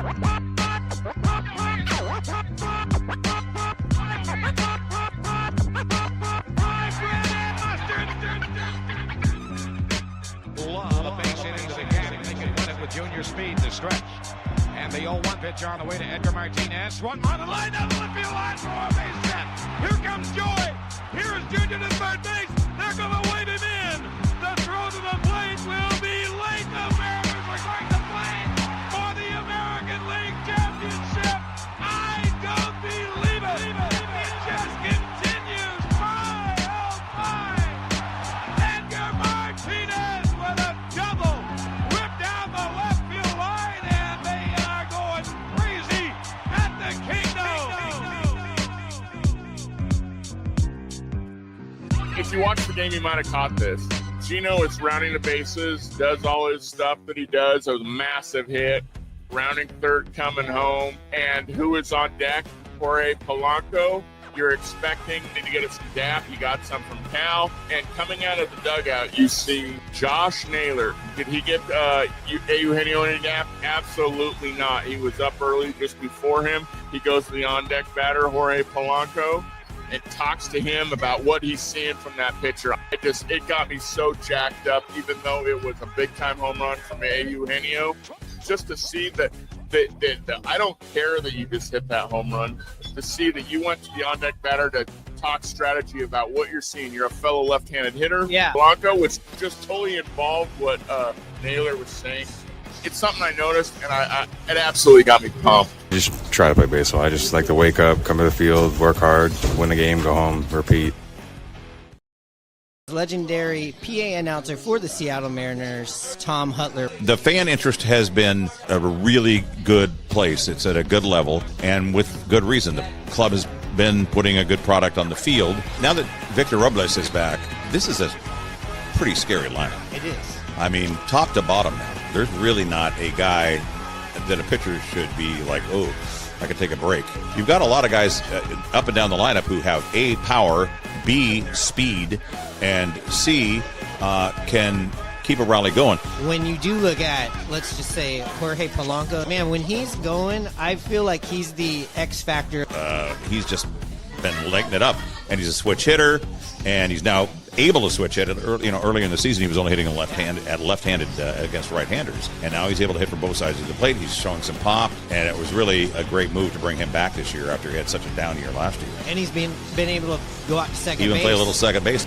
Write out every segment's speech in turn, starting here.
A base hit into the gap. They can win it with junior speed to stretch. And the 0-1 pitch on the way to Edgar Martinez. Swung on the line down the left field line for a base hit. Here comes Joy. Here is Junior to third base. They're going to wait him in. The throw to the plate will be late. The Mariners are going to play for the American League Championship. I don't believe it. It just continues. My, oh my. Edgar Martinez with a double. Whip down the left field line, and they are going crazy at the Kingdom. If you watch the game, you might have caught this. Gino is rounding the bases, does all his stuff that he does. A massive hit, rounding third, coming home. And who is on deck? Jorge Polanco. You're expecting to get us some DAP. You got some from Cal. And coming out of the dugout, you see Josh Naylor. Did he get Eugenio any DAP? Absolutely not. He was up early just before him. He goes to the on-deck batter, Jorge Polanco, and talks to him about what he's seeing from that pitcher. It got me so jacked up, even though it was a big-time home run from Eugenio. Just to see that I don't care that you just hit that home run. To see that you went to the on-deck batter to talk strategy about what you're seeing. You're a fellow left-handed hitter. Yeah. Blanco was just totally involved what Naylor was saying. It's something I noticed, and it absolutely got me pumped. Just try to play baseball. I just like to wake up, come to the field, work hard, win the game, go home, repeat. Legendary PA announcer for the Seattle Mariners, Tom Hutler. The fan interest has been a really good place. It's at a good level, and with good reason. The club has been putting a good product on the field. Now that Victor Robles is back, this is a pretty scary lineup. It is. I mean, top to bottom now. There's really not a guy that a pitcher should be like, oh, I could take a break. You've got a lot of guys up and down the lineup who have A, power, B, speed, and C, can keep a Raleigh going. When you do look at, let's just say, Jorge Polanco, man, when he's going, I feel like he's the X factor. He's just been lighting it up, and he's a switch hitter, and he's now able to switch hit. Early in the season, he was only hitting left-handed against right-handers, and now he's able to hit from both sides of the plate. He's showing some pop, and it was really a great move to bring him back this year after he had such a down year last year. And he's been able to go out to second Even base. play a little second base.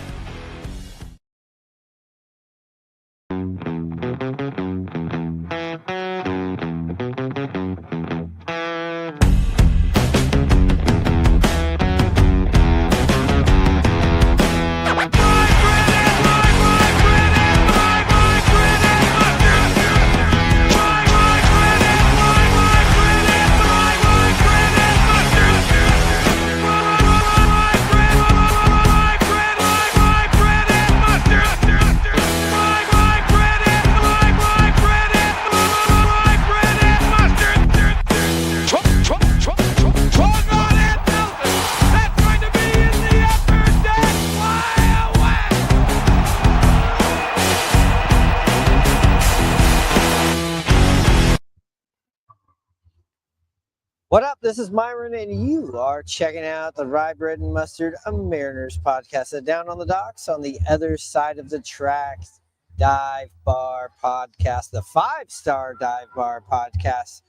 What up? This is Myron, and you are checking out the Rye Bread and Mustard, a Mariners podcast. Down on the docks, on the other side of the tracks, Dive Bar Podcast, the 5-star Dive Bar Podcast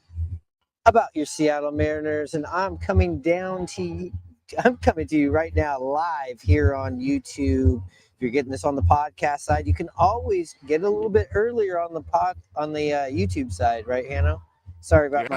about your Seattle Mariners. And I'm coming to you right now live here on YouTube. If you're getting this on the podcast side, you can always get a little bit earlier on the YouTube side, right, Hannah? Sorry about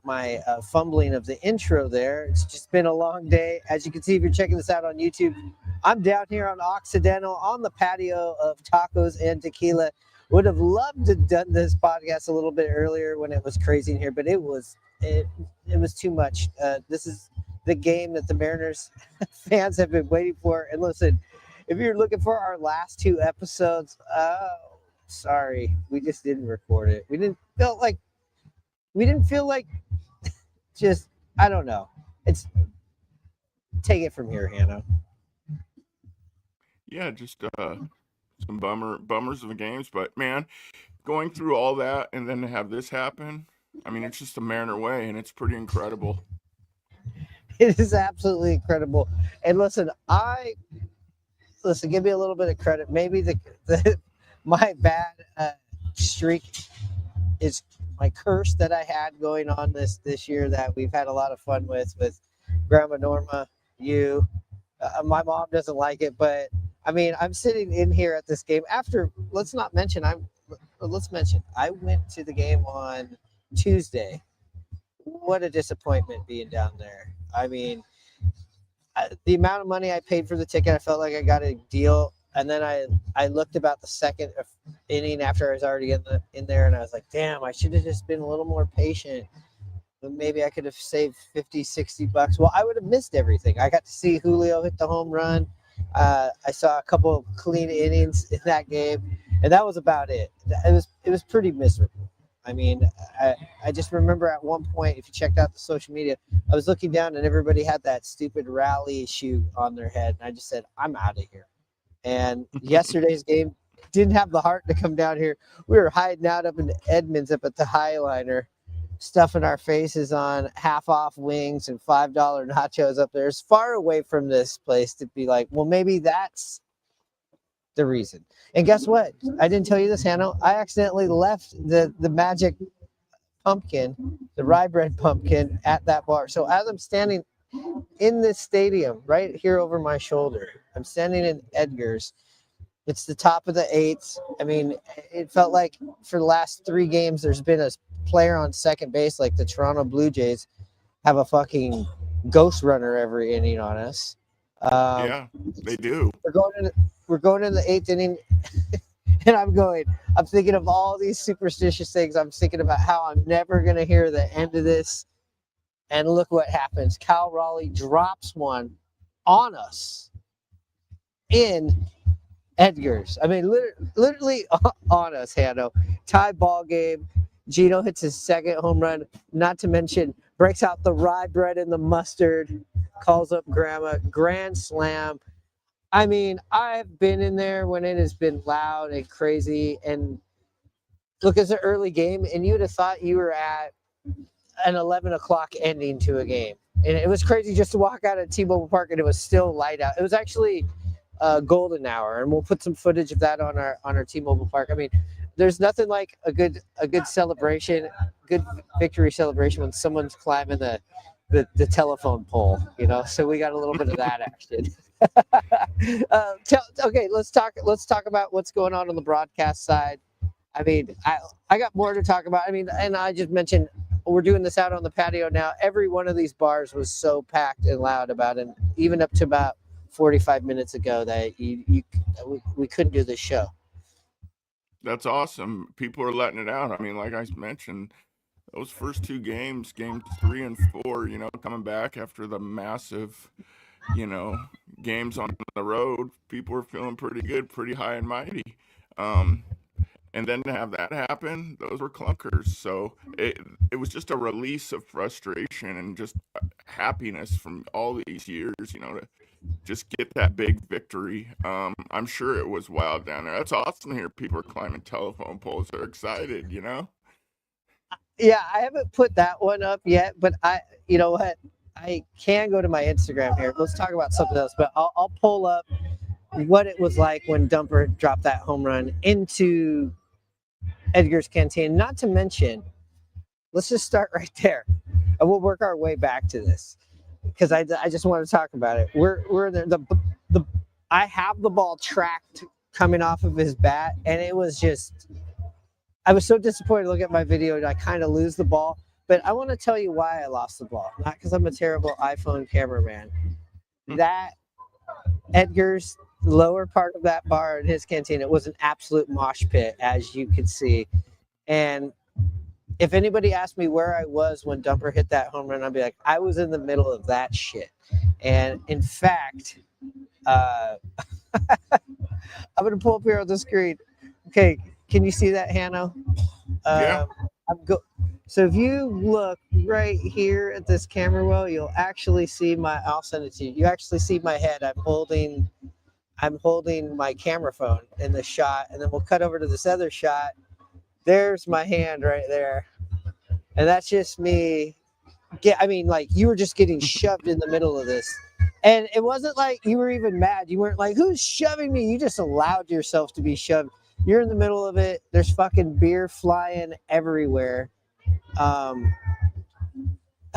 my fumbling of the intro there. It's just been a long day. As you can see, if you're checking this out on YouTube, I'm down here on Occidental on the patio of tacos and tequila. Would have loved to have done this podcast a little bit earlier when it was crazy in here, but it was too much. This is the game that the Mariners fans have been waiting for. And listen, if you're looking for our last 2 episodes, sorry, we just didn't record it. We didn't feel like just, I don't know. Take it from here, Hannah. Yeah, just some bummers of the games. But man, going through all that and then to have this happen, I mean, it's just a Mariner way, and it's pretty incredible. It is absolutely incredible. And listen, give me a little bit of credit. Maybe my bad streak is my curse that I had going on this year that we've had a lot of fun with Grandma Norma, you. My mom doesn't like it, but I mean, I'm sitting in here at this game after. Let's mention I went to the game on Tuesday. What a disappointment being down there. I mean, the amount of money I paid for the ticket, I felt like I got a deal. And then I looked about the second inning after I was already in there, and I was like, damn, I should have just been a little more patient. Maybe I could have saved $50-$60. Well, I would have missed everything. I got to see Julio hit the home run. I saw a couple of clean innings in that game, and that was about it. It was pretty miserable. I mean, I just remember at one point, if you checked out the social media, I was looking down and everybody had that stupid Raleigh shoe on their head, and I just said, I'm out of here. And yesterday's game didn't have the heart to come down here. We were hiding out up in Edmonds up at the Highliner, stuffing our faces on half-off wings and $5 nachos up there. It's far away from this place to be like, well, maybe that's the reason. And guess what? I didn't tell you this, Hannah. I accidentally left the magic pumpkin, the rye bread pumpkin, at that bar. So as I'm standing in this stadium right here over my shoulder, I'm standing in Edgar's. It's the top of the eighth. I mean, it felt like for the last 3 games, there's been a player on second base, like the Toronto Blue Jays have a fucking ghost runner every inning on us. Yeah, they do. We're going in the 8th inning, and I'm thinking of all these superstitious things. I'm thinking about how I'm never going to hear the end of this. And look what happens. Cal Raleigh drops one on us in Edgar's. I mean, literally on us, Hano. Tie ball game. Gino hits his second home run, not to mention breaks out the rye bread and the mustard, calls up Grandma, grand slam. I mean, I've been in there when it has been loud and crazy. And look, it's an early game, and you would have thought you were at an 11 o'clock ending to a game. And it was crazy just to walk out at T-Mobile Park, and it was still light out. It was actually golden hour, and we'll put some footage of that on our T-Mobile Park. I mean, there's nothing like a good celebration, good victory celebration when someone's climbing the telephone pole, you know. So we got a little bit of that action. Okay, let's talk about what's going on the broadcast side. I mean, I got more to talk about. I mean, and I just mentioned we're doing this out on the patio now. Every one of these bars was so packed and loud about it, even up to about 45 minutes ago that we couldn't do this show. That's awesome. People are letting it out. I mean, like I mentioned, those first 2 games, games 3 and 4, you know, coming back after the massive, you know, games on the road, people were feeling pretty good, pretty high and mighty. And then to have that happen, those were clunkers. So it was just a release of frustration and just happiness from all these years, you know, to just get that big victory. I'm sure it was wild down there. That's awesome to hear people are climbing telephone poles. They're excited, you know? Yeah, I haven't put that one up yet, but you know what? I can go to my Instagram here. Let's talk about something else, but I'll pull up what it was like when Dumper dropped that home run into Edgar's Canteen. Not to mention, let's just start right there, and we'll work our way back to this because I just want to talk about it. We're there. I have the ball tracked coming off of his bat, and it was just. I was so disappointed to look at my video and I kind of lose the ball. But I want to tell you why I lost the ball. Not because I'm a terrible iPhone cameraman. That Edgar's lower part of that bar in his canteen, it was an absolute mosh pit, as you could see. And if anybody asked me where I was when Dumper hit that home run, I'd be like, I was in the middle of that shit. And in fact, I'm going to pull up here on the screen. Okay. Can you see that, Hanno? Yeah. So if you look right here at this camera well, you'll actually see I'll send it to you. You actually see my head. I'm holding my camera phone in the shot, and then we'll cut over to this other shot. There's my hand right there. And that's just me. Like you were just getting shoved in the middle of this. And it wasn't like you were even mad. You weren't like, who's shoving me? You just allowed yourself to be shoved. You're in the middle of it. There's fucking beer flying everywhere on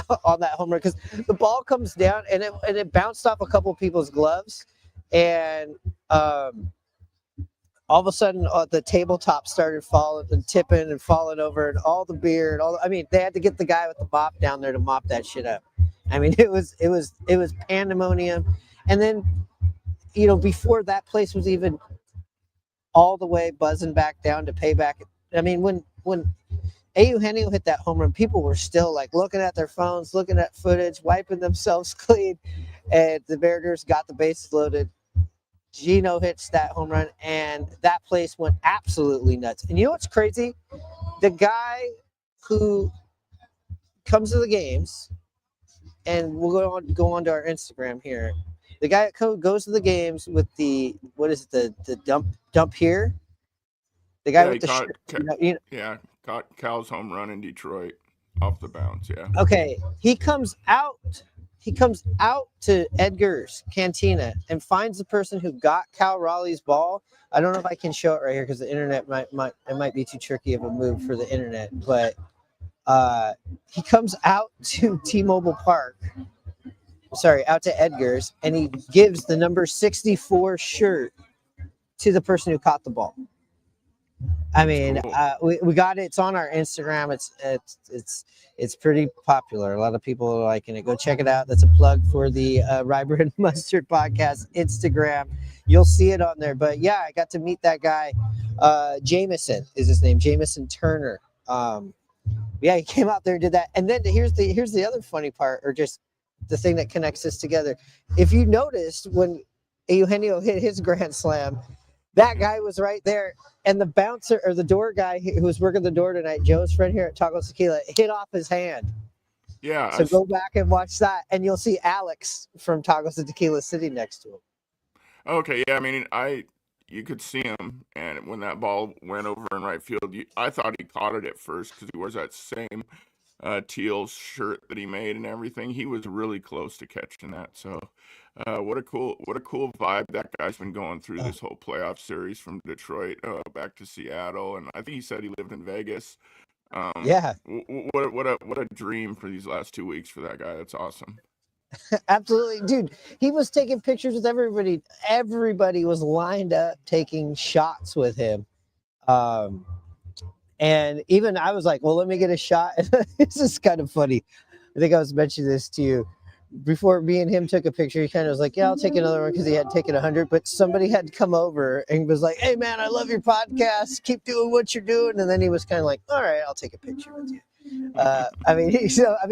that home run. Because the ball comes down and it bounced off a couple of people's gloves. And all of a sudden, the tabletop started falling and tipping and falling over, and all the beer and they had to get the guy with the mop down there to mop that shit up. I mean, it was pandemonium. And then, before that place was even all the way buzzing back down to payback. I mean, when Eugenio hit that home run, people were still like looking at their phones, looking at footage, wiping themselves clean, and the Mariners got the bases loaded. Gino hits that home run, and that place went absolutely nuts. And you know what's crazy? The guy who comes to the games, and we'll go on to our Instagram here. The guy that goes to the games with the dump here. The guy with the shirt. Caught Cal's home run in Detroit off the bounce. Yeah. Okay, he comes out to Edgar's Cantina and finds the person who got Cal Raleigh's ball. I don't know if I can show it right here because the internet might be too tricky of a move for the internet. But he comes out to T-Mobile Park. Out to Edgar's, and he gives the number 64 shirt to the person who caught the ball. I mean, we got it. It's on our Instagram. It's pretty popular. A lot of people are liking it. Go check it out. That's a plug for the Rye Bread and Mustard podcast Instagram. You'll see it on there. But yeah, I got to meet that guy. Jameson is his name. Jameson Turner. He came out there and did that. And then here's the other funny part, or just the thing that connects us together. If you noticed when Eugenio hit his grand slam, that guy was right there, and the bouncer or the door guy who was working the door tonight, Joe's friend here at Tacos Tequila, hit off his hand. Yeah. So go back and watch that, and you'll see Alex from Tacos and Tequila sitting next to him. Okay, yeah. I mean, you could see him, and when that ball went over in right field, I thought he caught it at first because he wears that same teal shirt that he made and everything. He was really close to catching that. So what a cool vibe that guy's been going through this whole playoff series from Detroit back to Seattle, and I think he said he lived in Vegas. What a dream for these last 2 weeks for that guy. That's awesome. Absolutely, dude. He was taking pictures with everybody. Everybody was lined up taking shots with him. And even I was like, well, let me get a shot. This is kind of funny. I think I was mentioning this to you. Before me and him took a picture, he kind of was like, yeah, I'll take another one because he had taken 100. But somebody had come over and was like, hey, man, I love your podcast. Keep doing what you're doing. And then he was kind of like, all right, I'll take a picture with you.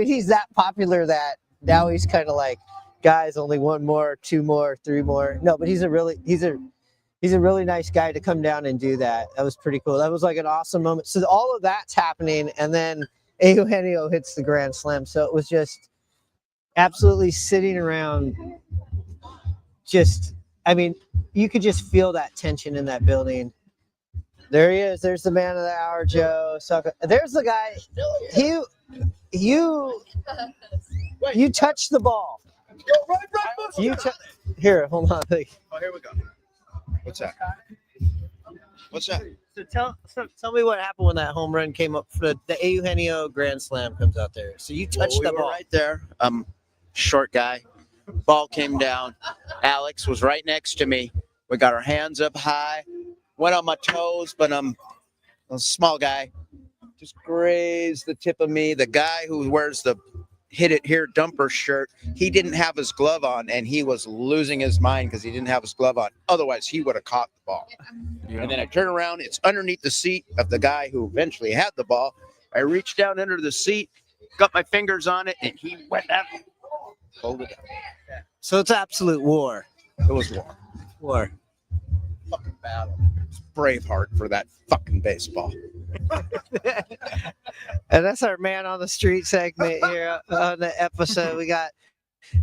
He's that popular that now he's kind of like, guys, only one more, two more, three more. No, but he's a really nice guy to come down and do that. That was pretty cool. That was like an awesome moment. So all of that's happening, and then Eugenio hits the grand slam. So it was just absolutely sitting around. You could just feel that tension in that building. There he is. There's the man of the hour, Joe. There's the guy. You touched the ball. Here, hold on. Oh, here we go. What's that? So tell me what happened when that home run came up for the Eugenio grand slam comes out there. So you touched the ball right there. Short guy. Ball came down. Alex was right next to me. We got our hands up high. Went on my toes, but I'm a small guy. Just grazed the tip of me. The guy who wears the hit it here dumper shirt, he didn't have his glove on, and he was losing his mind because he didn't have his glove on. Otherwise, he would have caught the ball. Yeah. And then I turn around. It's underneath the seat of the guy who eventually had the ball. I reached down under the seat, got my fingers on it, and he went up. Hold it down. So it's absolute war. It was war. War. Fucking battle. It's Braveheart for that fucking baseball. And that's our man on the street segment here on the episode. We got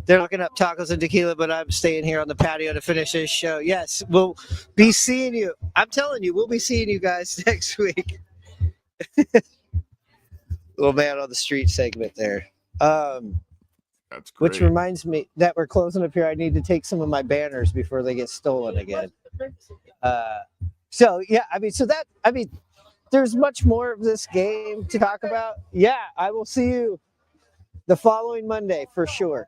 They're looking up tacos and tequila, but I'm staying here on the patio to finish this show. Yes, we'll be seeing you. I'm telling you, we'll be seeing you guys next week. Little man on the street segment there. That's great. Which reminds me that we're closing up here. I need to take some of my banners before they get stolen again. So yeah, there's much more of this game to talk about. Yeah, I will see you the following Monday for sure.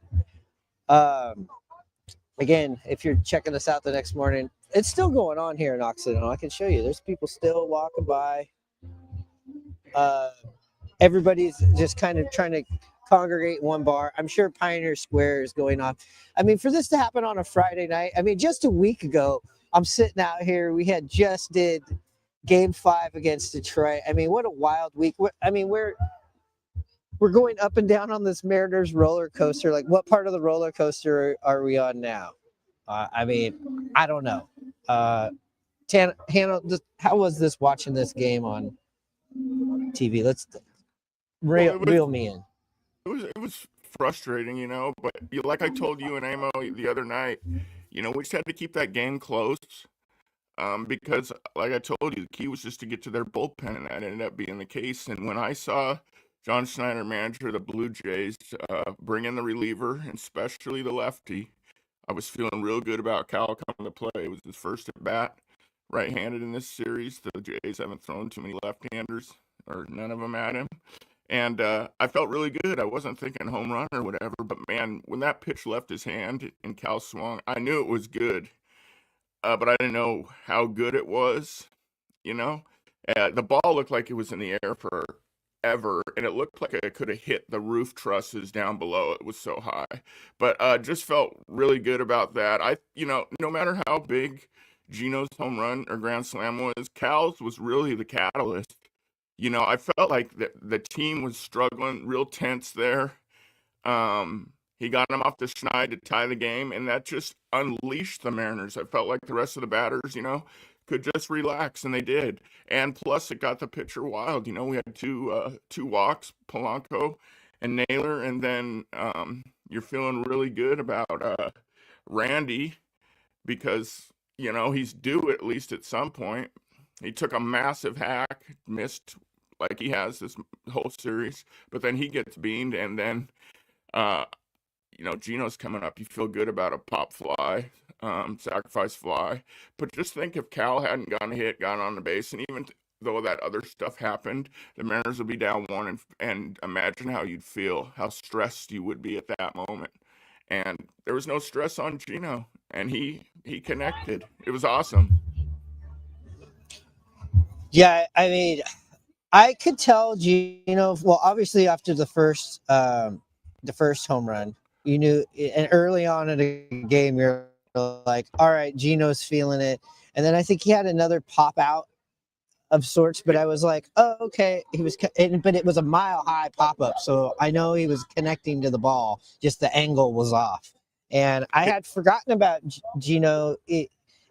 Again, if you're checking us out the next morning, it's still going on here in Occidental. I can show you. There's people still walking by. Everybody's just kind of trying to congregate in one bar. I'm sure Pioneer Square is going on. I mean, for this to happen on a Friday night, I mean, just a week ago, I'm sitting out here. We had just did Game 5 against Detroit. I mean, what a wild week. We're going up and down on this Mariners roller coaster. Like, what part of the roller coaster are we on now? I don't know. Hannah, how was this watching this game on TV? Let's reel me in. It was frustrating, but like I told you and Amo the other night, we just had to keep that game close. Because, like I told you, the key was just to get to their bullpen, and that ended up being the case. And when I saw John Schneider, manager of the Blue Jays, bring in the reliever, and especially the lefty, I was feeling real good about Cal coming to play. It was his first at bat, right-handed in this series. The Jays haven't thrown too many left-handers, or none of them at him. And I felt really good. I wasn't thinking home run or whatever, but man, when that pitch left his hand and Cal swung, I knew it was good. But I didn't know how good it was, The ball looked like it was in the air forever, and it looked like it could have hit the roof trusses down below. It was so high. But just felt really good about that. No matter how big Gino's home run or grand slam was, Cal's was really the catalyst. I felt like the team was struggling, real tense there. He got him off the schneid to tie the game, and that just unleashed the Mariners. I felt like the rest of the batters, could just relax, and they did. And plus, it got the pitcher wild. We had two walks, Polanco and Naylor, and then you're feeling really good about Randy because, he's due at least at some point. He took a massive hack, missed like he has this whole series, but then he gets beamed, and then Gino's coming up. You feel good about a pop fly, sacrifice fly. But just think if Cal hadn't gotten on the base, and even though that other stuff happened, the Mariners would be down one, and imagine how you'd feel, how stressed you would be at that moment. And there was no stress on Gino, and he connected. It was awesome. Yeah, I could tell Gino. Well, obviously after the first home run, you knew, and early on in the game, you're like, all right, Gino's feeling it. And then I think he had another pop out of sorts, but I was like, oh, okay. But it was a mile high pop up. So I know he was connecting to the ball, just the angle was off. And I had forgotten about Gino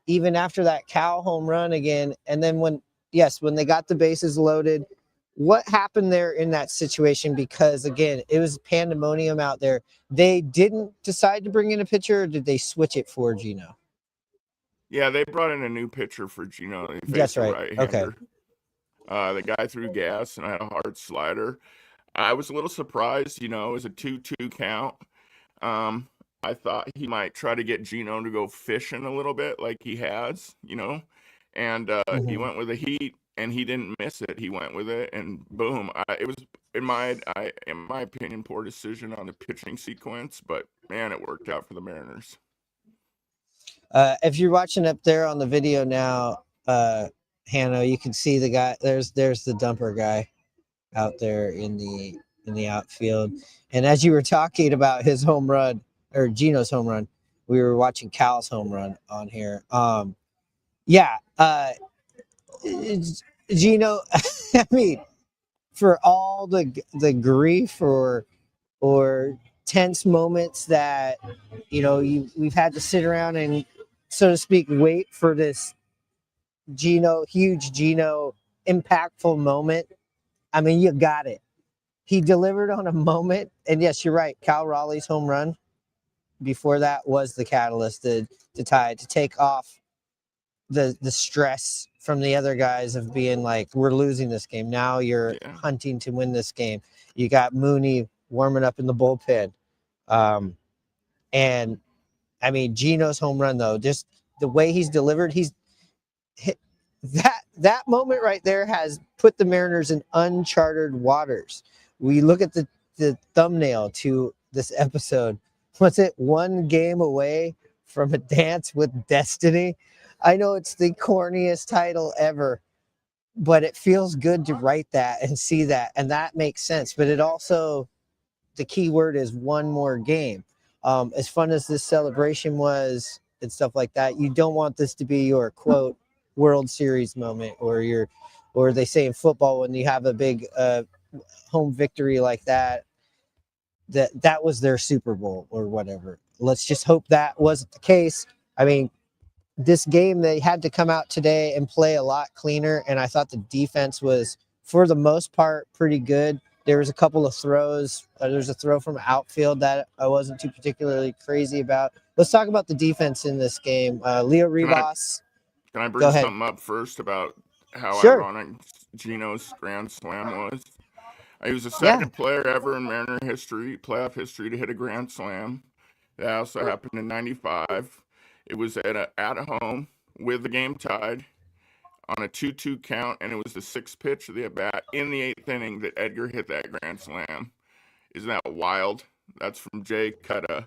even after that Cal home run again. And then when they got the bases loaded, what happened there in that situation? Because again, it was pandemonium out there. They didn't decide to bring in a pitcher, or did they switch it for Gino? Yeah, they brought in a new pitcher for Gino. That's right. Okay. The guy threw gas and had a hard slider. I was a little surprised, it was a 2-2 count. I thought he might try to get Gino to go fishing a little bit like he has, and he went with a heat. And he didn't miss it. He went with it, and boom! It was, in my opinion, poor decision on the pitching sequence. But man, it worked out for the Mariners. If you're watching up there on the video now, Hannah, you can see the guy. There's the dumper guy out there in the outfield. And as you were talking about his home run or Gino's home run, we were watching Cal's home run on here. Gino, I mean, for all the grief or tense moments that we've had to sit around and, so to speak, wait for this huge Gino impactful moment. I mean, you got it. He delivered on a moment, and yes, you're right. Cal Raleigh's home run before that was the catalyst to tie it, to take off the stress from the other guys of being like, we're losing this game. Now you're hunting to win this game. You got Mooney warming up in the bullpen. And I mean, Gino's home run, though, just the way he's delivered, he's hit that moment right there has put the Mariners in uncharted waters. We look at the thumbnail to this episode. What's it? One game away from a dance with destiny. I know it's the corniest title ever, but it feels good to write that and see that, and that makes sense. But it also, the key word is one more game. As fun as this celebration was and stuff like that, you don't want this to be your quote World Series moment, or they say in football when you have a big home victory like that was their Super Bowl or whatever. Let's just hope that wasn't the case. I mean, this game, they had to come out today and play a lot cleaner, and I thought the defense was, for the most part, pretty good. There was a couple of throws. There's a throw from outfield that I wasn't too particularly crazy about. Let's talk about the defense in this game. Leo Rivas. Can I bring something up first about how ironic Gino's grand slam was? He was the second player ever in Mariner history, playoff history, to hit a grand slam. That also happened in '95. It was at home with the game tied on a 2-2 count, and it was the sixth pitch of the at-bat in the eighth inning that Edgar hit that grand slam. Isn't that wild? That's from Jay Cutta.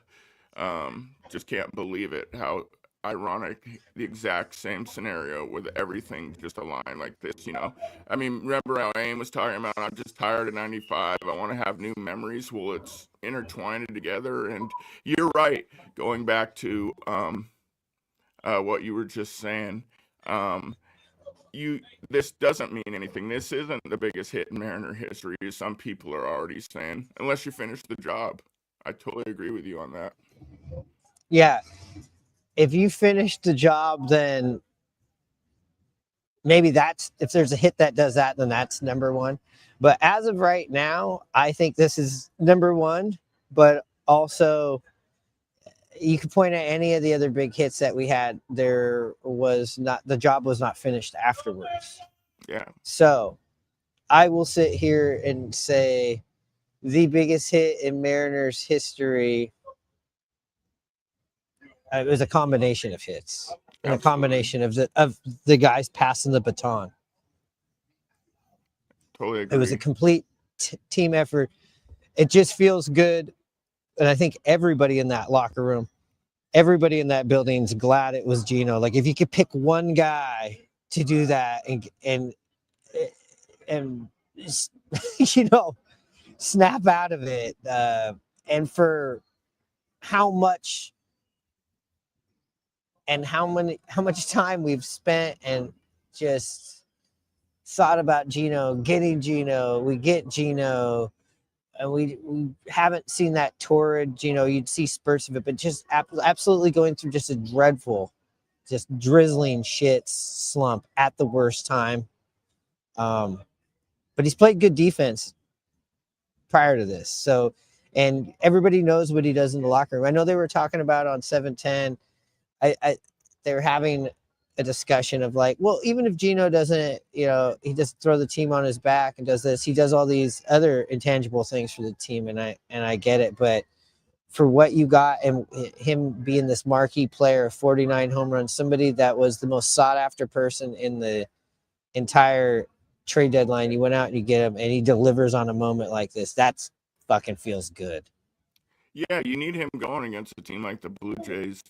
Just can't believe it, how ironic, the exact same scenario with everything just aligned like this, I mean, remember how Aim was talking about, I'm just tired of 95, I want to have new memories. Well, it's intertwined together, and you're right, going back to what you were just saying, this doesn't mean anything. This isn't the biggest hit in Mariner history, as some people are already saying, unless you finish the job. I totally agree with you on that. Yeah. If you finish the job, then maybe if there's a hit that does that, then that's number one. But as of right now, I think this is number one. But also, you could point at any of the other big hits that we had. The job was not finished afterwards. Yeah. So I will sit here and say the biggest hit in Mariners history. It was a combination of hits and a combination of the guys passing the baton. Totally agree. It was a complete team effort. It just feels good. And I think everybody in that locker room, everybody in that building is glad it was Gino. Like, if you could pick one guy to do that and snap out of it, and for how much time we've spent and just thought about Gino, getting Gino, we get Gino, and we haven't seen that torrid Gino. You'd see spurts of it, but just absolutely going through just a dreadful, just drizzling shit slump at the worst time. But he's played good defense prior to this. So, and everybody knows what he does in the locker room. I know they were talking about on 710. They were having a discussion of like, well, even if Gino doesn't, he doesn't throw the team on his back and does this, he does all these other intangible things for the team. And I get it, but for what you got and him being this marquee player, 49 home runs, somebody that was the most sought after person in the entire trade deadline, you went out and you get him and he delivers on a moment like this. That's fucking feels good. Yeah, you need him going against a team like the Blue Jays.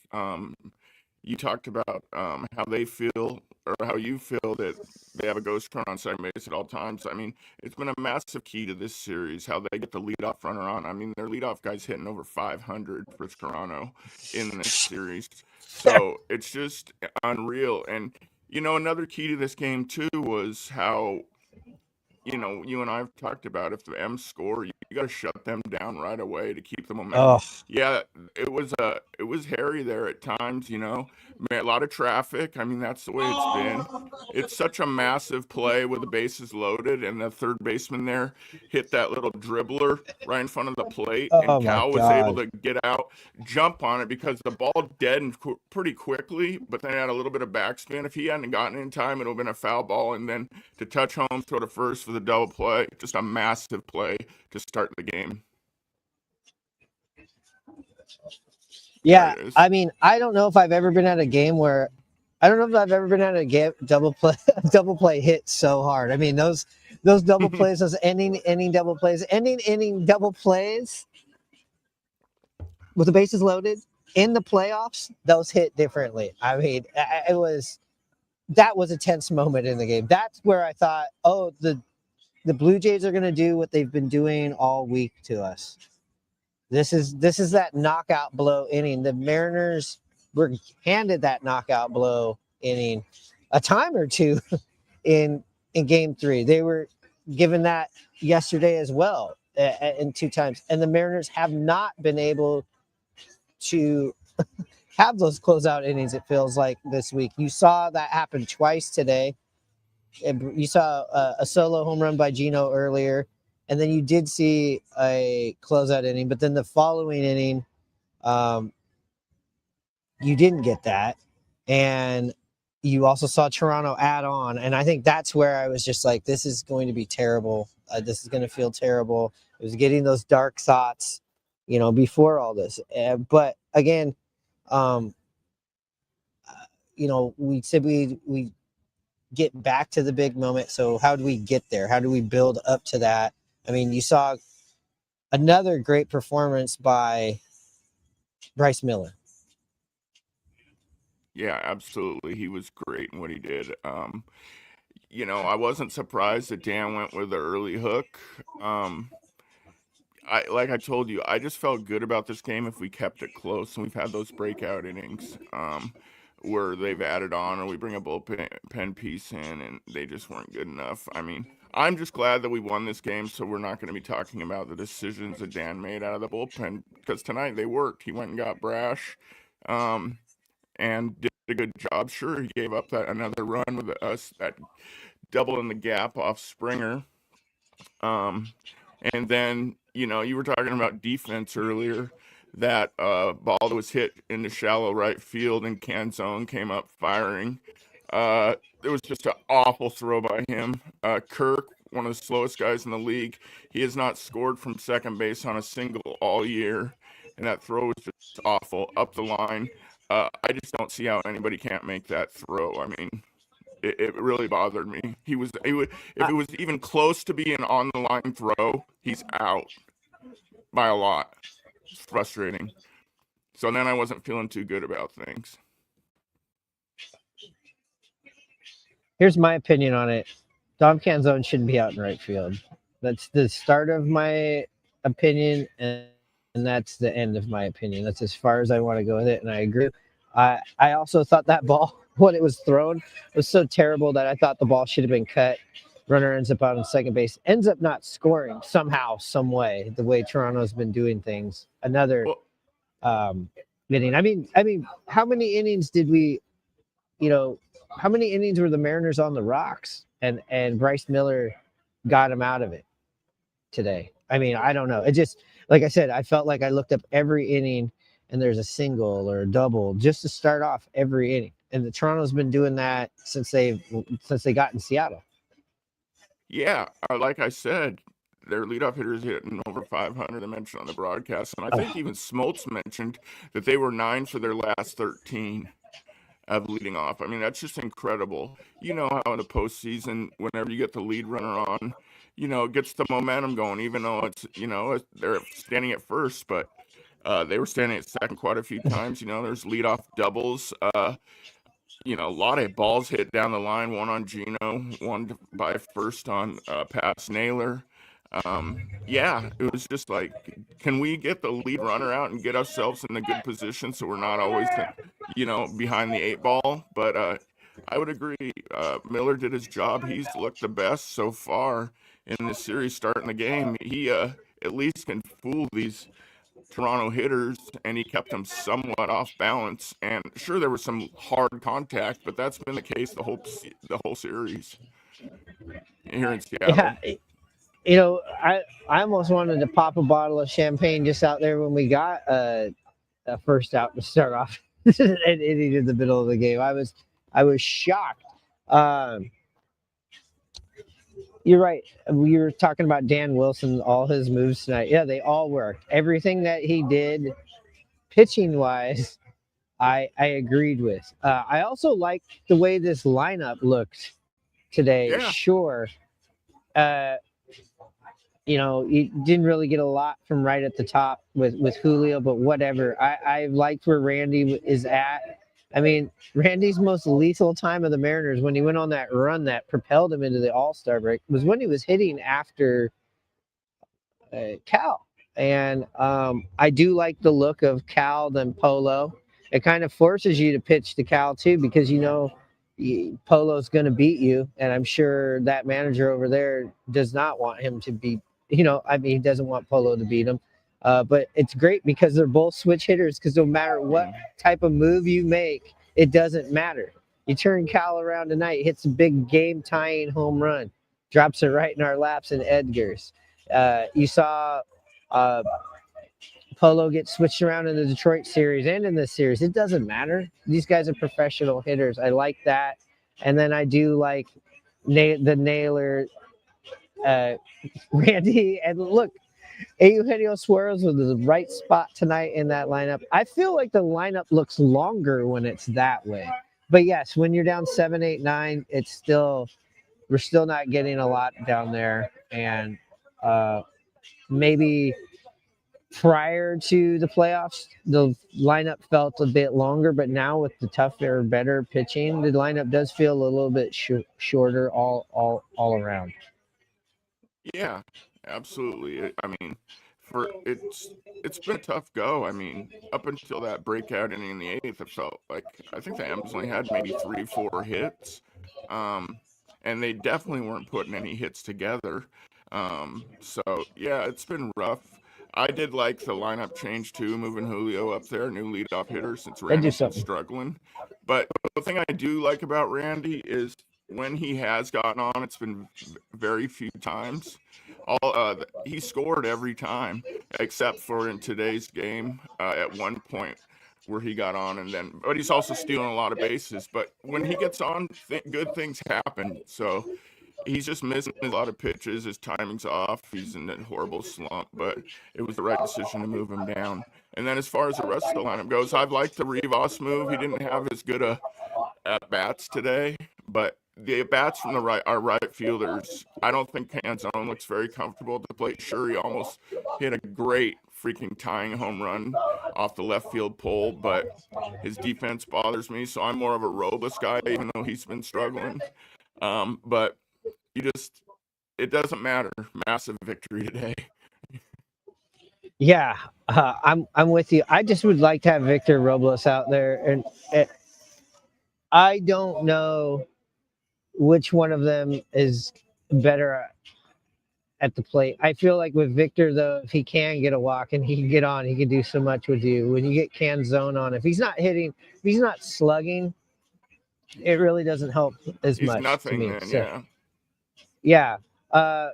You talked about how they feel, or how you feel that they have a ghost runner on second base at all times. I mean, it's been a massive key to this series, how they get the leadoff runner on. I mean, their leadoff guy's hitting over 500 for Toronto in this series. So it's just unreal. And, another key to this game, too, was how you and I have talked about if the M's score, you got to shut them down right away to keep the momentum. Oh, Yeah, it was hairy there at times. A lot of traffic. I mean, that's the way it's been. It's such a massive play with the bases loaded, and the third baseman there hit that little dribbler right in front of the plate, and oh my Cal was able God. to get out, jump on it because the ball deadened pretty quickly, but then it had a little bit of backspin. If he hadn't gotten in time, it would have been a foul ball, and then to touch home, throw to first for the double play, just a massive play to start the game. Yeah, There it is. I mean, I don't know if I've ever been at a game where I don't know if I've ever been at a game double play hit so hard. I mean, those double plays, those ending double plays, ending double plays with the bases loaded in the playoffs, those hit differently. I mean, that was a tense moment in the game. That's where I thought, oh, the Blue Jays are going to do what they've been doing all week to us. This is that knockout blow inning. The Mariners were handed that knockout blow inning a time or two in Game 3. They were given that yesterday as well, in 2 times, and the Mariners have not been able to have those closeout innings. It feels like this week. You saw that happen twice today. You saw a solo home run by Gino earlier. And then you did see a closeout inning, but then the following inning, you didn't get that. And you also saw Toronto add on. And I think that's where I was just like, this is going to be terrible. This is going to feel terrible. I was getting those dark thoughts, before all this. But again, we said we get back to the big moment. So how do we get there? How do we build up to that? I mean, you saw another great performance by Bryce Miller. Yeah, absolutely. He was great in what he did. I wasn't surprised that Dan went with the early hook. Like I told you, I just felt good about this game if we kept it close, and we've had those breakout innings where they've added on, or we bring a bullpen piece in, and they just weren't good enough. I mean, I'm just glad that we won this game, so we're not going to be talking about the decisions that Dan made out of the bullpen, because tonight they worked. He went and got Brash, and did a good job. Sure, he gave up another run with us, that double in the gap off Springer. And then, you were talking about defense earlier. That ball that was hit in the shallow right field and Canzone came up firing. It was just an awful throw by him. Kirk, one of the slowest guys in the league, he has not scored from second base on a single all year. And that throw was just awful up the line. I just don't see how anybody can't make that throw. I mean, it really bothered me. If it was even close to being on the line throw, he's out by a lot. It's frustrating. So then I wasn't feeling too good about things. Here's my opinion on it. Dom Canzone shouldn't be out in right field. That's the start of my opinion, and that's the end of my opinion. That's as far as I want to go with it, and I agree. I also thought that ball, when it was thrown, was so terrible that I thought the ball should have been cut. Runner ends up out on second base, ends up not scoring somehow, some way, the way Toronto's been doing things. Another inning. I mean, how many innings did we, how many innings were the Mariners on the rocks, and Bryce Miller got him out of it today? I mean, I don't know. It just, like I said, I felt like I looked up every inning and there's a single or a double just to start off every inning. And the Toronto's been doing that since they got in Seattle. Yeah, like I said, their leadoff hitters hitting over 500. I mentioned on the broadcast, and I think even Smoltz mentioned that they were 9 for their last 13 of leading off. I mean, that's just incredible. You know how in the postseason, whenever you get the lead runner on, it gets the momentum going. Even though it's they're standing at first, but they were standing at second quite a few times. There's leadoff doubles. A lot of balls hit down the line, one on Gino, one by first on past Naylor. Yeah, it was just like, can we get the lead runner out and get ourselves in a good position so we're not always, behind the 8 ball? But I would agree. Miller did his job. He's looked the best so far in this series starting the game. He at least can fool these Toronto hitters, and he kept them somewhat off balance. And sure, there was some hard contact, but that's been the case the whole series here in Seattle. Yeah, I almost wanted to pop a bottle of champagne just out there when we got a first out to start off and hitting in the middle of the game. I was shocked. You're right. We were talking about Dan Wilson, all his moves tonight. Yeah, they all worked. Everything that he did pitching wise, I agreed with. I also liked the way this lineup looked today. Yeah. Sure. You didn't really get a lot from right at the top with Julio, but whatever. I liked where Randy is at. I mean, Randy's most lethal time of the Mariners when he went on that run that propelled him into the All-Star break was when he was hitting after Cal. And I do like the look of Cal than Polo. It kind of forces you to pitch to Cal too, because Polo's going to beat you, and I'm sure that manager over there does not want him to be. He doesn't want Polo to beat him. But it's great because they're both switch hitters, because no matter what type of move you make, it doesn't matter. You turn Cal around tonight, hits a big game-tying home run, drops it right in our laps in Edgar's. You saw Polo get switched around in the Detroit series and in this series. It doesn't matter. These guys are professional hitters. I like that. And then I do like the nailer, Randy. And look, Eugenio Suarez was the right spot tonight in that lineup. I feel like the lineup looks longer when it's that way. But yes, when you're down 7-8-9, we're still not getting a lot down there. And maybe prior to the playoffs, the lineup felt a bit longer, but now with the tougher, better pitching, the lineup does feel a little bit shorter all around. Yeah, absolutely. I mean, it's been a tough go. I mean, up until that breakout inning in the eighth, I think the M's only had maybe 3-4 hits, and they definitely weren't putting any hits together. So yeah, it's been rough. I did like the lineup change too, moving Julio up there, new leadoff hitter since Randy's been struggling. But the thing I do like about Randy is when he has gotten on, it's been very few times. He scored every time, except for in today's game at one point where he got on, but he's also stealing a lot of bases. But when he gets on, good things happen. So he's just missing a lot of pitches. His timing's off. He's in a horrible slump, but it was the right decision to move him down. And then as far as the rest of the lineup goes, I've liked the Rivas move. He didn't have as good at-bats today, but the at-bats from our right fielders, I don't think Canzone looks very comfortable at the plate. Sure, he almost hit a great freaking tying home run off the left field pole, but his defense bothers me, so I'm more of a Robles guy, even though he's been struggling. But it doesn't matter. Massive victory today. Yeah, I'm with you. I just would like to have Victor Robles out there, and I don't know which one of them is better at the plate. I feel like with Victor, though, if he can get a walk and he can get on, he can do so much with you. When you get Canzone on, if he's not hitting, if he's not slugging, it really doesn't help as He's much nothing, to me. man, So, yeah. I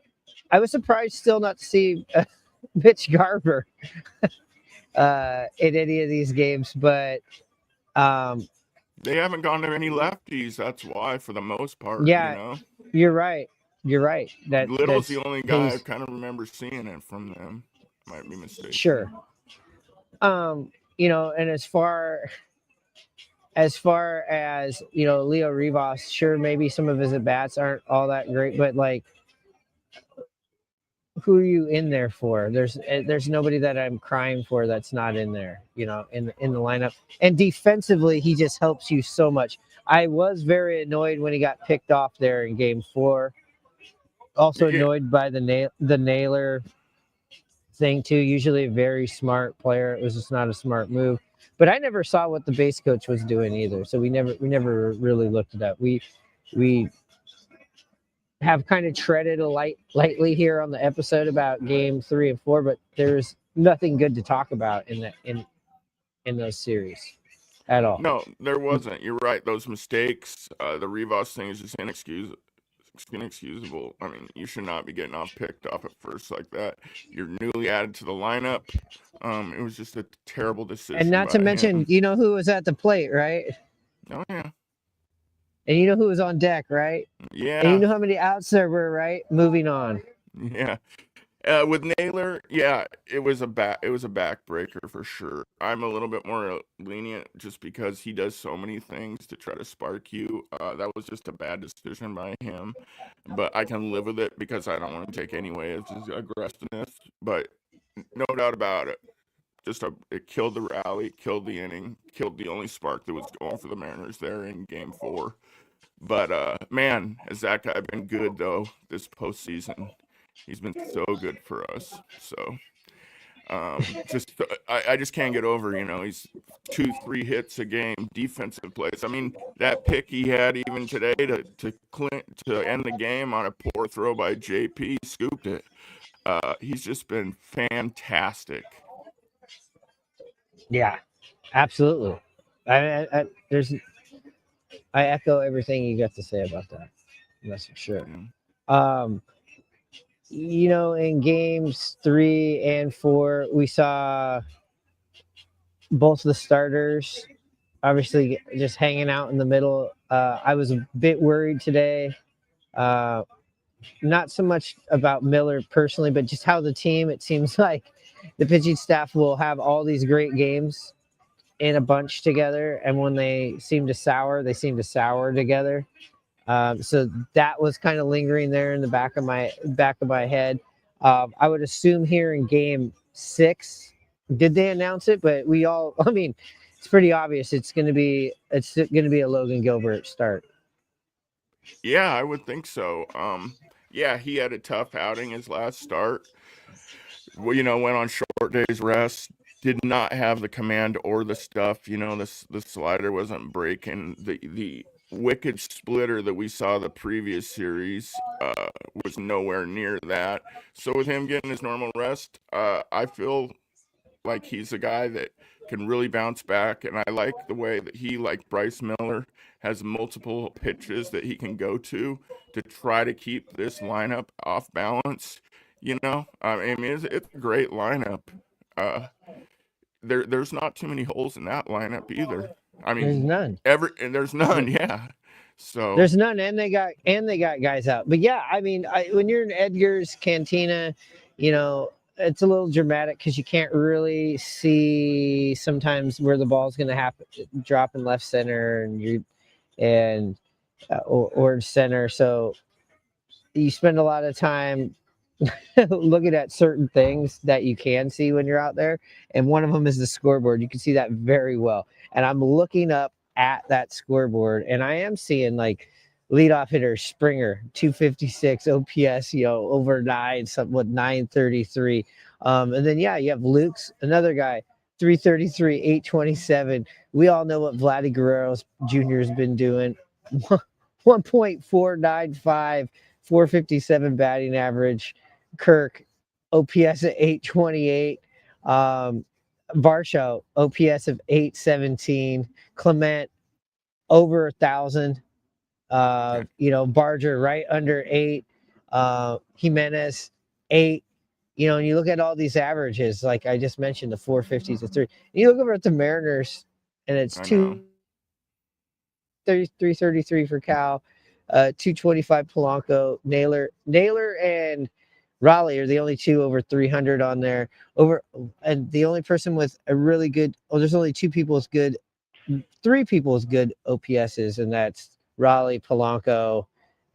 was surprised still not to see Mitch Garver in any of these games, but they haven't gone to any lefties. That's why, for the most part. Yeah, you're right. You're right. Little's the only guy I kind of remember seeing it from them. Might be mistaken. Sure. And as far as Leo Rivas, sure, maybe some of his at bats aren't all that great, but like, who are you in there for? There's nobody that I'm crying for that's not in there, in the lineup. And defensively, he just helps you so much. I was very annoyed when he got picked off there in Game 4. Also annoyed by the nailer thing too. Usually a very smart player. It was just not a smart move. But I never saw what the base coach was doing either. So we never really looked it up. We have kind of treaded lightly here on the episode about game 3 and 4, but there's nothing good to talk about in those series at all. No, there wasn't. You're right. Those mistakes, the Rivas thing is just inexcusable. I mean, you should not be getting picked off at first like that. You're newly added to the lineup. It was just a terrible decision. And not to mention, you know who was at the plate, right? Oh yeah. And you know who was on deck, right? Yeah. And you know how many outs there were, right? Moving on. Yeah. With Naylor, yeah, it was a backbreaker for sure. I'm a little bit more lenient just because he does so many things to try to spark you. That was just a bad decision by him, but I can live with it because I don't want to take any away of his aggressiveness. But no doubt about it, it killed the rally, killed the inning, killed the only spark that was going for the Mariners there in Game 4. But man, has that guy been good though this postseason? He's been so good for us. So, I just can't get over. He's 2-3 hits a game, defensive plays. I mean, that pick he had even today to end the game on a poor throw by JP, scooped it. He's just been fantastic. Yeah, absolutely. I echo everything you got to say about that. That's for sure. Yeah. In games 3 and 4, we saw both the starters obviously just hanging out in the middle. I was a bit worried today. Not so much about Miller personally, but just how the team, it seems like the pitching staff will have all these great games in a bunch together. And when they seem to sour together. So that was kind of lingering there in the back of my head. I would assume here in game 6, did they announce it? But it's pretty obvious it's going to be a Logan Gilbert start. Yeah, I would think so. Yeah, he had a tough outing his last start. Well, went on short days rest. Did not have the command or the stuff. The slider wasn't breaking. The wicked splitter that we saw the previous series was nowhere near that. So with him getting his normal rest, I feel like he's a guy that can really bounce back, and I like the way that he, like Bryce Miller, has multiple pitches that he can go to try to keep this lineup off balance. I mean, it's a great lineup. There's not too many holes in that lineup either. I mean, there's none. There's none. Yeah. So there's none, and they got guys out. But yeah, I mean, when you're in Edgar's Cantina, it's a little dramatic because you can't really see sometimes where the ball's going to drop in left center or center. So you spend a lot of time looking at certain things that you can see when you're out there, and one of them is the scoreboard. You can see that very well, and I'm looking up at that scoreboard, and I am seeing like leadoff hitter Springer 256 OPS, over 9, something with 933, and then you have Luke's another guy 333 827. We all know what Vladdy Guerrero Jr. has been doing. 1.495 457 batting average. Kirk OPS at 828. Varsho OPS of 817. Clement over 1,000. Barger right under 8. Jimenez 8. And you look at all these averages, like I just mentioned, the 450s to 3. And you look over at the Mariners, and it's 333 for Cal, 225 Polanco, Naylor and Raleigh are the only two over 300 on there. And the only person with a really good, there's only 3 people with good OPSs, and that's Raleigh, Polanco,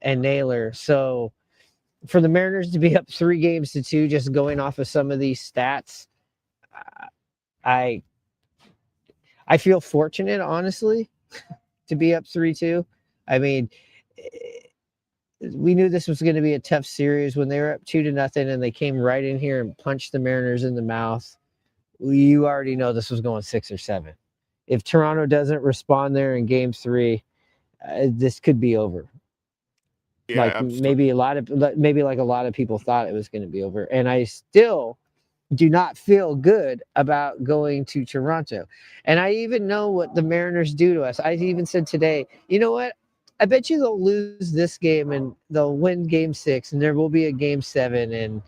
and Naylor. So for the Mariners to be up 3 games to 2, just going off of some of these stats, I feel fortunate, honestly, to be up 3-2. I mean, we knew this was going to be a tough series when they were up 2-0 and they came right in here and punched the Mariners in the mouth. You already know this was going 6 or 7. If Toronto doesn't respond there in game 3, this could be over. Yeah, like absolutely. maybe like a lot of people thought it was going to be over. And I still do not feel good about going to Toronto. And I even know what the Mariners do to us. I even said today, you know what? I bet you they'll lose this game and they'll win game 6 and there will be a game 7 and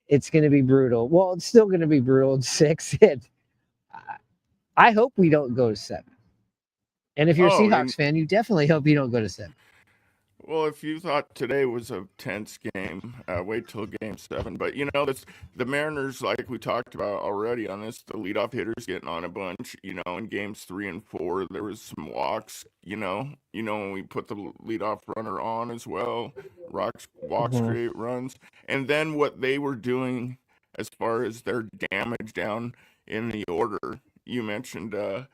it's going to be brutal. Well, it's still going to be brutal in 6. And I hope we don't go to 7. And if you're a Seahawks fan, you definitely hope you don't go to 7. Well, if you thought today was a tense game, wait till game 7. But the Mariners, like we talked about already on this, the leadoff hitters getting on a bunch. In games 3 and 4, there was some walks. When we put the leadoff runner on as well, walks create runs, and then what they were doing as far as their damage down in the order. You mentioned the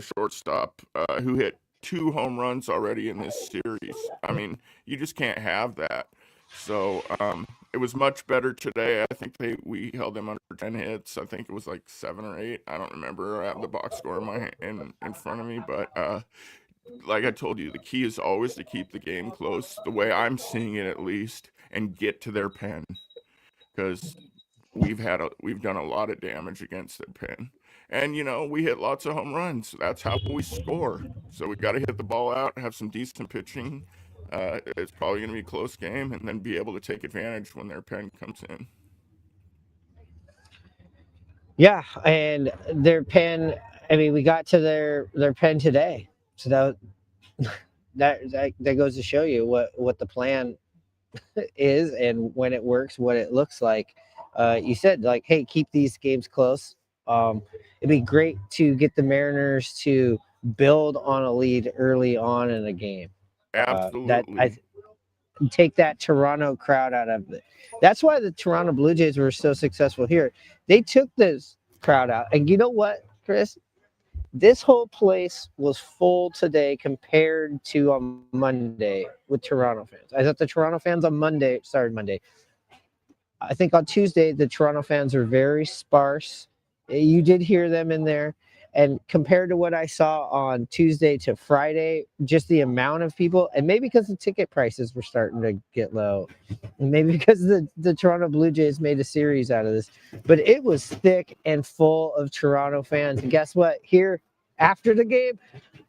shortstop who hit 2 home runs already in this series. I mean, you just can't have that. So it was much better today. I think we held them under 10 hits. I think it was like 7 or 8. I don't remember. I have the box score in front of me. But like I told you, the key is always to keep the game close, the way I'm seeing it at least, and get to their pen. Because we've done a lot of damage against their pen. And, we hit lots of home runs. That's how we score. So we got to hit the ball out, have some decent pitching. It's probably going to be a close game, and then be able to take advantage when their pen comes in. Yeah, and their pen, I mean, we got to their pen today. So that goes to show you what the plan is and when it works, what it looks like. You said, like, hey, keep these games close. It'd be great to get the Mariners to build on a lead early on in a game. Absolutely. Take that Toronto crowd out of it. That's why the Toronto Blue Jays were so successful here. They took this crowd out. And you know what, Chris? This whole place was full today compared to on Monday with Toronto fans. I thought the Toronto fans on Monday. I think on Tuesday, the Toronto fans are very sparse. You did hear them in there. And compared to what I saw on Tuesday to Friday, just the amount of people, and maybe because the ticket prices were starting to get low, and maybe because the Toronto Blue Jays made a series out of this, but it was thick and full of Toronto fans. And guess what? Here, after the game,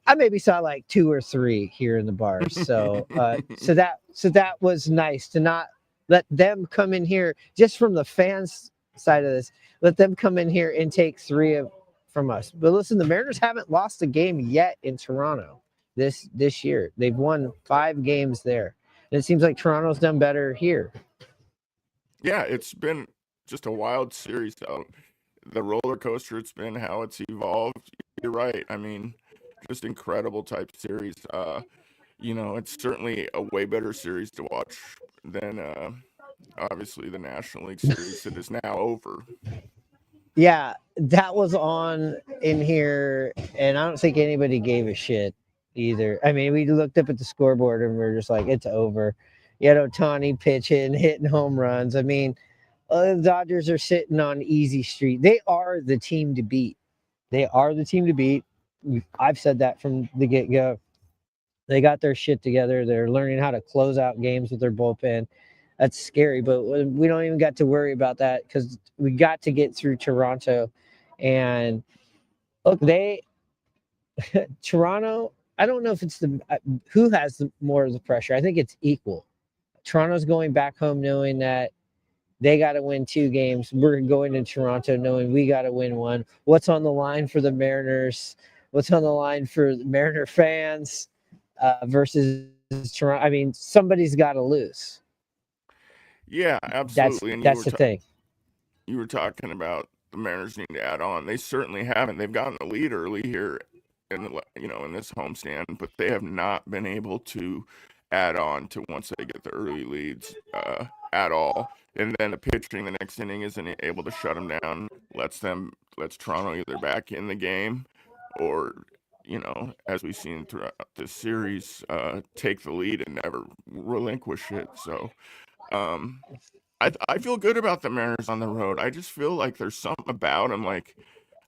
I maybe saw like 2 or 3 here in the bars. So, so that was nice to not let them come in here just from the fans side of this. Let them come in here and take 3 from us. But listen, the Mariners haven't lost a game yet in Toronto this year. They've won 5 games there. And it seems like Toronto's done better here. Yeah, it's been just a wild series out. The roller coaster it's been, how it's evolved. You're right. I mean, just incredible type series. It's certainly a way better series to watch than obviously the National League series that is now over. Yeah, that was on in here, and I don't think anybody gave a shit either. I mean, we looked up at the scoreboard and we were just like, it's over. You had Ohtani pitching, hitting home runs. I mean, the Dodgers are sitting on easy street. They are the team to beat. They are the team to beat. I've said that from the get-go. They got their shit together. They're learning how to close out games with their bullpen. That's scary, but we don't even got to worry about that because we got to get through Toronto. And look, Toronto, I don't know if it's who has more of the pressure. I think it's equal. Toronto's going back home knowing that they got to win 2 games. We're going to Toronto knowing we got to win 1. What's on the line for the Mariners? What's on the line for the Mariner fans versus Toronto? I mean, somebody's got to lose. Yeah, absolutely. That's the thing. You were talking about the Mariners need to add on. They certainly haven't. They've gotten the lead early here in this homestand, but they have not been able to add on to once they get the early leads at all. And then the pitching the next inning isn't able to shut them down. Lets Toronto either back in the game or as we've seen throughout this series, take the lead and never relinquish it. So I feel good about the Mariners on the road. I just feel like there's something about them. Like,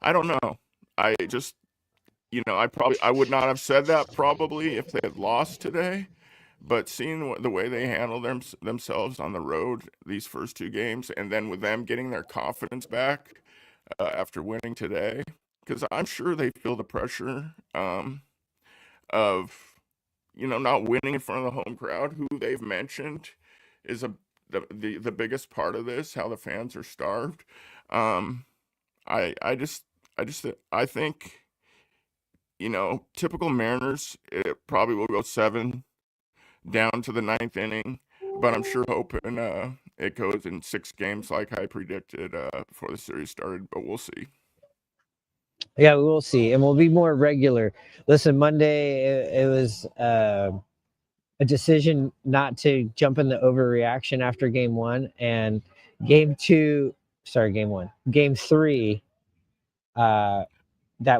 I don't know. I just, I would not have said that probably if they had lost today. But seeing the way they handle themselves on the road these first two games, and then with them getting their confidence back after winning today, because I'm sure they feel the pressure of, not winning in front of the home crowd, who they've mentioned is the biggest part of this, how the fans are starved. I think, typical Mariners, it probably will go 7 down to the 9th inning, but I'm sure hoping it goes in 6 games like I predicted before the series started, but we'll see. Yeah, we will see, and we'll be more regular. Listen, Monday it was a decision not to jump in the overreaction after game 1, and game 1, game 3, that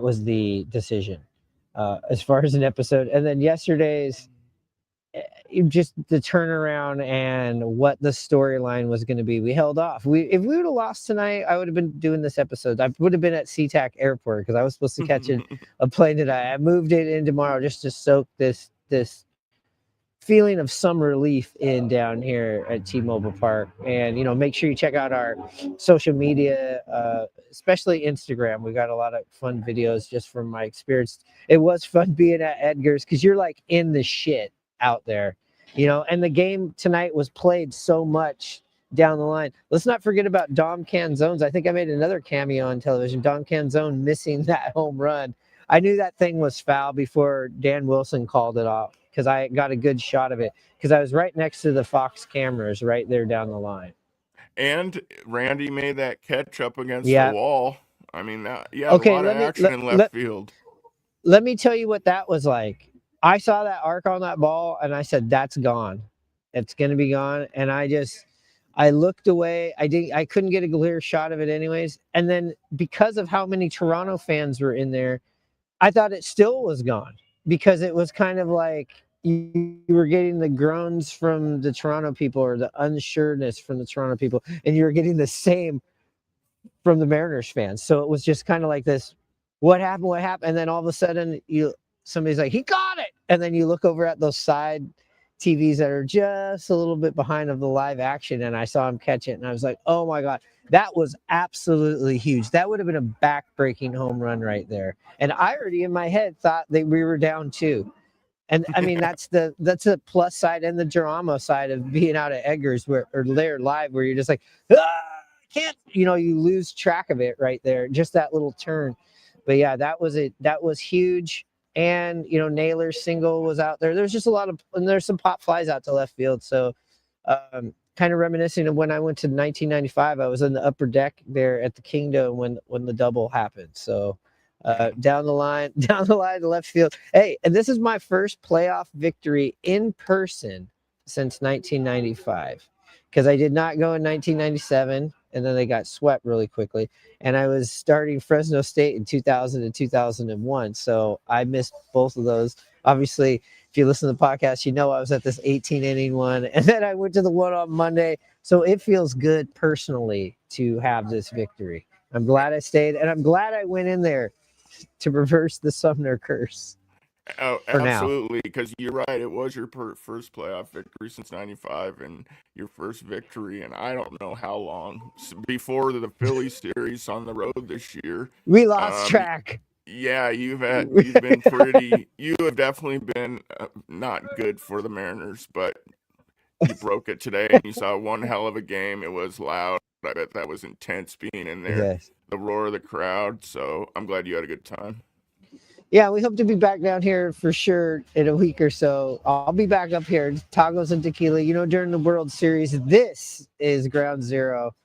was the decision as far as an episode. And then yesterday's, just the turnaround and what the storyline was going to be. We held off. If we would have lost tonight, I would have been doing this episode. I would have been at SeaTac Airport because I was supposed to catch a plane tonight. I moved it in tomorrow just to soak this feeling of some relief in down here at T-Mobile Park. And make sure you check out our social media, especially Instagram. We got a lot of fun videos just from my experience. It was fun being at Edgar's because you're like in the shit out there, and the game tonight was played so much down the line. Let's not forget about Dom Canzone's. I think I made another cameo on television. Dom Canzone missing that home run. I knew that thing was foul before Dan Wilson called it off because I got a good shot of it because I was right next to the Fox cameras right there down the line. And Randy made that catch up against the wall. I mean, a lot of action in left field. Let me tell you what that was like. I saw that arc on that ball, and I said, that's gone. It's going to be gone. And I looked away. I couldn't get a clear shot of it anyways. And then because of how many Toronto fans were in there, I thought it still was gone because it was kind of like you were getting the groans from the Toronto people or the unsureness from the Toronto people, and you were getting the same from the Mariners fans. So it was just kind of like this, what happened? And then all of a sudden somebody's like, he got it. And then you look over at those side TVs that are just a little bit behind of the live action. And I saw him catch it. And I was like, oh my God, that was absolutely huge. That would have been a back-breaking home run right there. And I already in my head thought that we were down 2. And I mean, that's the plus side and the drama side of being out at Edgar's or there live where you're just like, can't, you lose track of it right there. Just that little turn. But yeah, that was it. That was huge. And, Naylor's single was out there. There's just and there's some pop flies out to left field. So kind of reminiscing of when I went to 1995, I was in the upper deck there at the Kingdom when the double happened. So down the line to left field. Hey, and this is my first playoff victory in person since 1995 because I did not go in 1997. And then they got swept really quickly. And I was starting Fresno State in 2000 and 2001. So I missed both of those. Obviously, if you listen to the podcast, I was at this 18-inning one. And then I went to the one on Monday. So it feels good personally to have this victory. I'm glad I stayed. And I'm glad I went in there to reverse the Sumner curse. Oh, absolutely, because you're right. It was your first playoff victory since '95, and your first victory, and I don't know how long before the Philly series on the road this year. We lost track. Yeah, you've been pretty. You have definitely been not good for the Mariners, but you broke it today, and you saw one hell of a game. It was loud. I bet that was intense being in there. Yes. The roar of the crowd. So I'm glad you had a good time. Yeah, we hope to be back down here for sure in a week or so. I'll be back up here, tacos and tequila. During the World Series, this is ground zero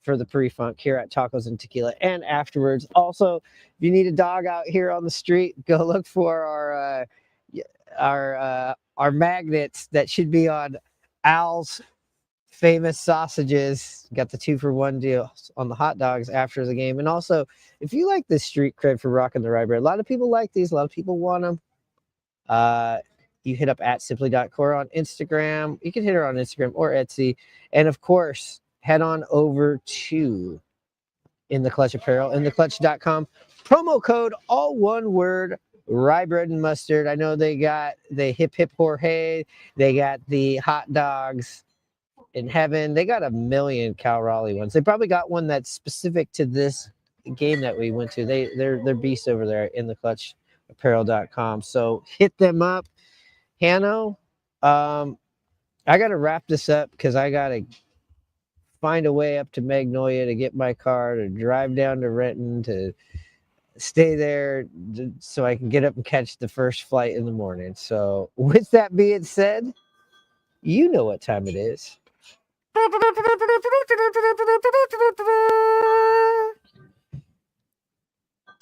for the pre-funk here at Tacos and Tequila and afterwards. Also, if you need a dog out here on the street, go look for our magnets that should be on Al's famous sausages. Got the 2-for-1 deal on the hot dogs after the game. And also, if you like this street cred for rocking the rye bread, a lot of people like these. A lot of people want them. You hit up at simply.core on Instagram. You can hit her on Instagram or Etsy. And of course, head on over to In the Clutch Apparel, intheclutch.com. Promo code, all one word, rye bread and mustard. I know they got the hip hip Jorge. They got the hot dogs in heaven. They got a million Cal Raleigh ones. They probably got one that's specific to this game that we went to. They're beasts over there in the clutchapparel.com. So hit them up. Hanno, I got to wrap this up because I got to find a way up to Magnolia to get my car, to drive down to Renton, to stay there so I can get up and catch the first flight in the morning. So with that being said, you know what time it is.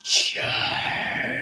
Charge.